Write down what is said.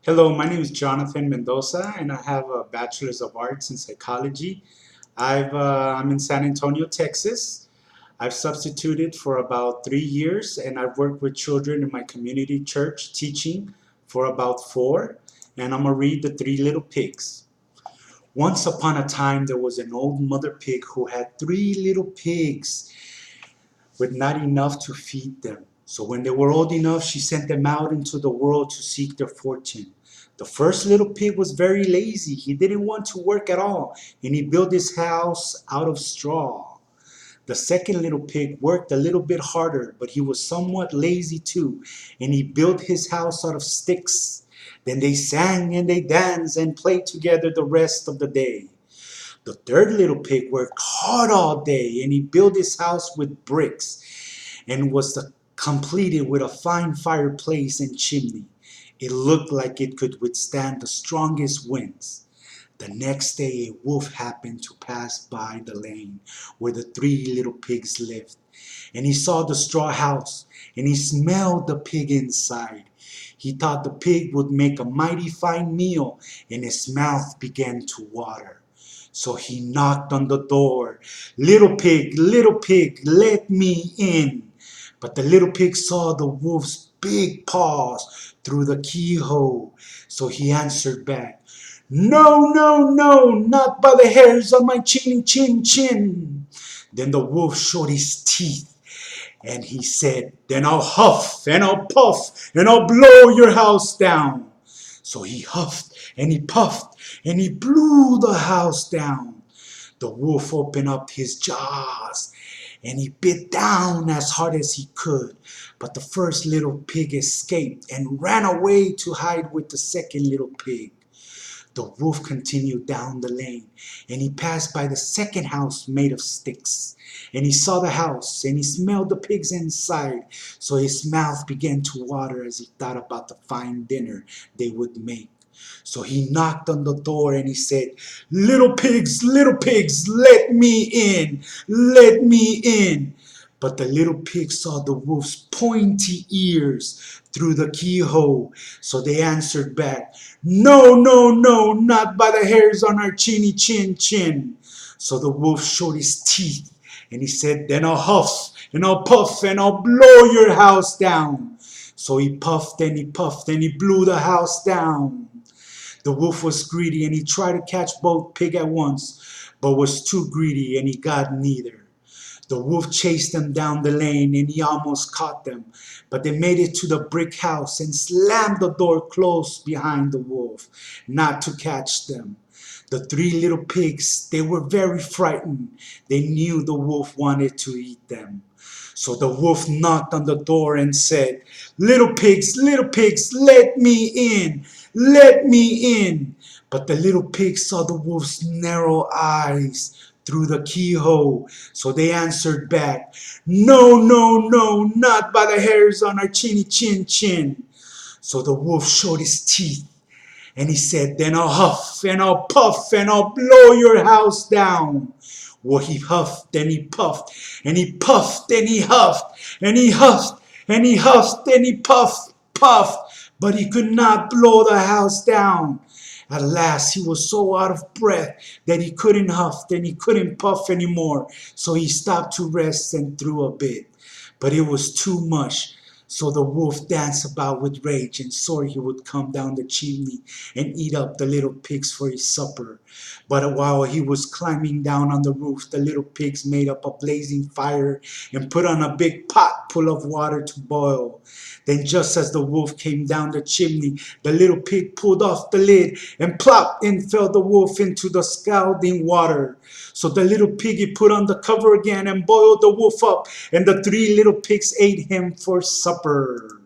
Hello, my name is Jonathan Mendoza, and I have a Bachelor's of Arts in Psychology. I'm in San Antonio, Texas. I've substituted for about 3 years, and I've worked with children in my community church teaching for about 4. And I'm gonna read the Three Little Pigs. Once upon a time, there was an old mother pig who had 3 little pigs with not enough to feed them. So when they were old enough, she sent them out into the world to seek their fortune. The first little pig was very lazy. He didn't want to work at all, and he built his house out of straw. The second little pig worked a little bit harder, but he was somewhat lazy too, and he built his house out of sticks. Then they sang and they danced and played together the rest of the day. The third little pig worked hard all day, and he built his house with bricks and was completed with a fine fireplace and chimney. It looked like it could withstand the strongest winds. The next day a wolf happened to pass by the lane where the 3 little pigs lived, and he saw the straw house, and he smelled the pig inside. He thought the pig would make a mighty fine meal, and his mouth began to water. So he knocked on the door. Little pig, let me in." But the little pig saw the wolf's big paws through the keyhole. So he answered back, "No, no, no, not by the hairs on my chinny chin chin." Then the wolf showed his teeth, and he said, "Then I'll huff and I'll puff and I'll blow your house down." So he huffed and he puffed and he blew the house down. The wolf opened up his jaws and he bit down as hard as he could. But the first little pig escaped and ran away to hide with the second little pig. The wolf continued down the lane, and he passed by the second house made of sticks. And he saw the house, and he smelled the pigs inside, so his mouth began to water as he thought about the fine dinner they would make. So he knocked on the door and he said, little pigs, let me in, let me in." But the little pig saw the wolf's pointy ears through the keyhole, so they answered back, "No, no, no, not by the hairs on our chinny chin chin." So the wolf showed his teeth, and he said, "Then I'll huff, and I'll puff, and I'll blow your house down." So he puffed, and he puffed, and he blew the house down. The wolf was greedy, and he tried to catch both pigs at once, but was too greedy, and he got neither. The wolf chased them down the lane, and he almost caught them, but they made it to the brick house and slammed the door close behind the wolf, not to catch them. The 3 little pigs, they were very frightened. They knew the wolf wanted to eat them. So the wolf knocked on the door and said, little pigs, let me in, let me in." But the little pigs saw the wolf's narrow eyes through the keyhole, so they answered back, "No, no, no, not by the hairs on our chinny chin chin." So the wolf showed his teeth, and he said, "Then I'll huff and I'll puff and I'll blow your house down." Well, he huffed and he puffed and he puffed and he huffed and he huffed and he huffed and he puffed, but he could not blow the house down. At last, he was so out of breath that he couldn't huff and he couldn't puff anymore. So he stopped to rest and threw a bit. But it was too much. So the wolf danced about with rage and swore he would come down the chimney and eat up the little pigs for his supper. But while he was climbing down on the roof, the little pigs made up a blazing fire and put on a big pot full of water to boil. Then just as the wolf came down the chimney, the little pig pulled off the lid and plop, in fell the wolf into the scalding water. So the little piggy put on the cover again and boiled the wolf up, and the 3 little pigs ate him for supper.